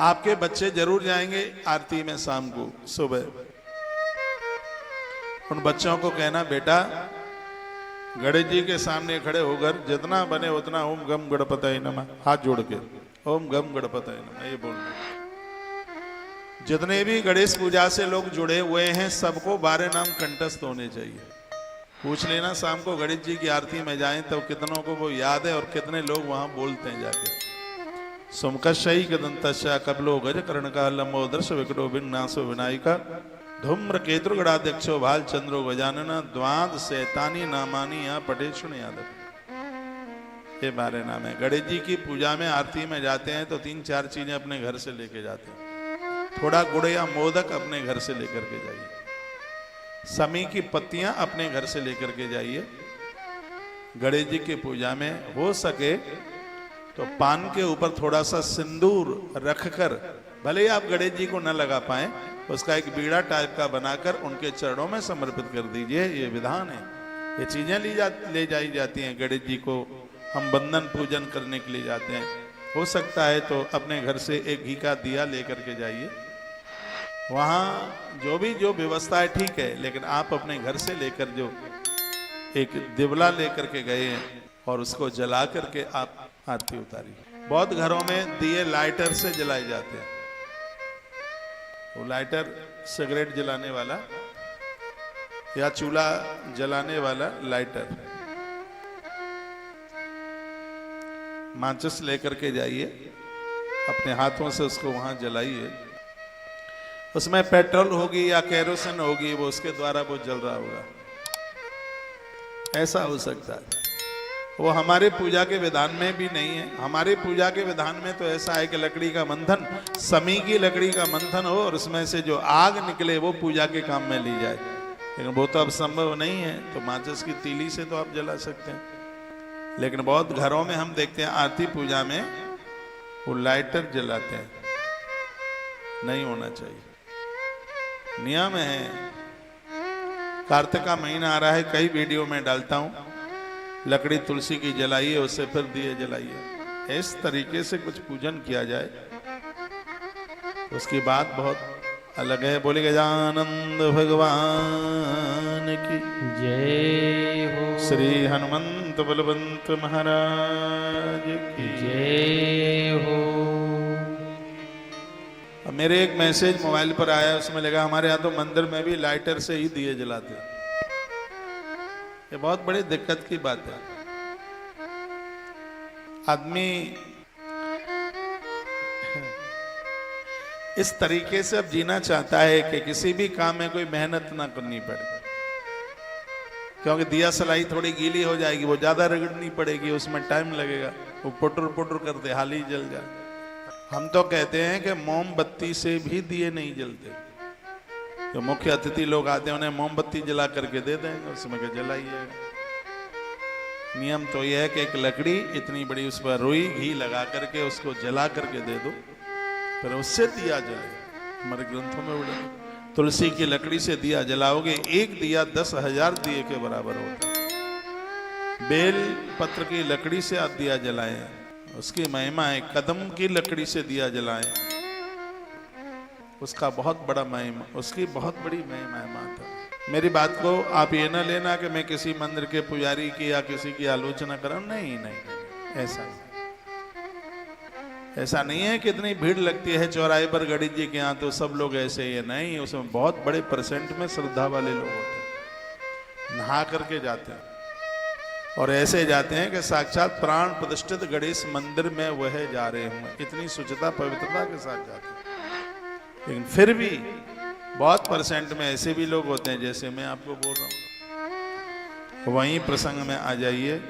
आपके बच्चे जरूर जाएंगे आरती में शाम को सुबह। उन बच्चों को कहना, बेटा गणेश जी के सामने खड़े होकर जितना बने उतना ओम गम गणपतये नमः, हाथ जोड़ के ओम गम गणपतये नमः ये बोलना। जितने भी गणेश पूजा से लोग जुड़े हुए हैं सबको 12 नाम कंठस्थ होने चाहिए। पूछ लेना शाम को गणेश जी की आरती में जाएं तब कितनों को वो याद है और कितने लोग वहां बोलते हैं जाके। सुमकशई कदंतश्या कबलो गज कर्णका लंबोदर्श विकटो विघ्नासो विनायका धूम्रकेतु गणाध्यक्षो भाल चंद्रो गजानन द्वाद शैतानी नामानी या पटेशुण यादव। ये 12 नाम है। गणेश जी की पूजा में आरती में जाते हैं तो 3-4 चीजें अपने घर से लेके जाते हैं। थोड़ा गुड़ या मोदक अपने घर से लेकर के जाइए। समी की पत्तियां अपने घर से लेकर के जाइए। गणेश जी की पूजा में हो सके तो पान के ऊपर थोड़ा सा सिंदूर रखकर, भले ही आप गणेश जी को न लगा पाए, उसका एक बीड़ा टाइप का बनाकर उनके चरणों में समर्पित कर दीजिए। ये विधान है। ये चीजें ले जाई जाती हैं। गणेश जी को हम बंधन पूजन करने के लिए जाते हैं। हो सकता है तो अपने घर से एक घी का दिया लेकर के जाइए। वहाँ जो व्यवस्था है ठीक है, लेकिन आप अपने घर से लेकर जो एक दिवला लेकर के गए हैं और उसको जला करके आप आरती उतारिए। बहुत घरों में दिए लाइटर से जलाए जाते हैं। वो लाइटर सिगरेट जलाने वाला या चूल्हा जलाने वाला लाइटर, माचिस लेकर के जाइए, अपने हाथों से उसको वहां जलाइए। उसमें पेट्रोल होगी या केरोसिन होगी, वो उसके द्वारा वो जल रहा होगा, ऐसा हो सकता है। वो हमारे पूजा के विधान में भी नहीं है। हमारे पूजा के विधान में तो ऐसा है कि लकड़ी का मंथन, समी की लकड़ी का मंथन हो और उसमें से जो आग निकले वो पूजा के काम में ली जाए। लेकिन वो तो अब संभव नहीं है, तो माचिस की तीली से तो आप जला सकते हैं। लेकिन बहुत घरों में हम देखते हैं आरती पूजा में वो लाइटर जलाते हैं। नहीं होना चाहिए। नियम है। कार्तिक का महीना आ रहा है, कई वीडियो में डालता हूं, लकड़ी तुलसी की जलाइए, उससे फिर दिए जलाइए। इस तरीके से कुछ पूजन किया जाए, उसकी बात बहुत अलग है। बोले गजानंद भगवान की जय हो। श्री हनुमंत बलवंत महाराज की जय हो। मेरे एक मैसेज मोबाइल पर आया, उसमें लगा हमारे यहाँ तो मंदिर में भी लाइटर से ही दिए जलाते हैं। ये बहुत बड़ी दिक्कत की बात है। आदमी इस तरीके से अब जीना चाहता है कि किसी भी काम में कोई मेहनत ना करनी पड़े, क्योंकि दिया सलाई थोड़ी गीली हो जाएगी, वो ज्यादा रगड़नी पड़ेगी, उसमें टाइम लगेगा, वो पुटर पुटर करते हाल ही जल जाए। हम तो कहते हैं कि मोमबत्ती से भी दिए नहीं जलते। जो मुख्य अतिथि लोग आते हैं उन्हें मोमबत्ती जला करके दे देंगे, उसमें के जलाइएगा। नियम तो यह है कि एक लकड़ी इतनी बड़ी, उस पर रुई घी लगा करके उसको जला करके दे दो, फिर उससे दिया जले। हमारे ग्रंथों में उड़े तुलसी की लकड़ी से दिया जलाओगे, एक दिया 10,000 दिए के बराबर होता है। बेल पत्र की लकड़ी से आप दिया जलाएं, उसकी महिमा है। कदम की लकड़ी से दिया जलाएं, उसका बहुत बड़ा महिमा, उसकी बहुत बड़ी महिमा था। मेरी बात को आप ये ना लेना कि मैं किसी मंदिर के पुजारी की या किसी की आलोचना कर रहा हूं। नहीं नहीं, ऐसा नहीं है कि इतनी भीड़ लगती है चौराहे पर गणेश जी के यहाँ तो सब लोग ऐसे ही है। नहीं, उसमें बहुत बड़े परसेंट में श्रद्धा वाले लोग होते हैं, नहा करके जाते हैं और ऐसे जाते हैं कि साक्षात प्राण प्रतिष्ठित गणेश मंदिर में वह जा रहे हों। इतनी शुचिता पवित्रता के साथ जाते हैं। लेकिन फिर भी बहुत परसेंट में ऐसे भी लोग होते हैं, जैसे मैं आपको बोल रहा हूं। वहीं प्रसंग में आ जाइए।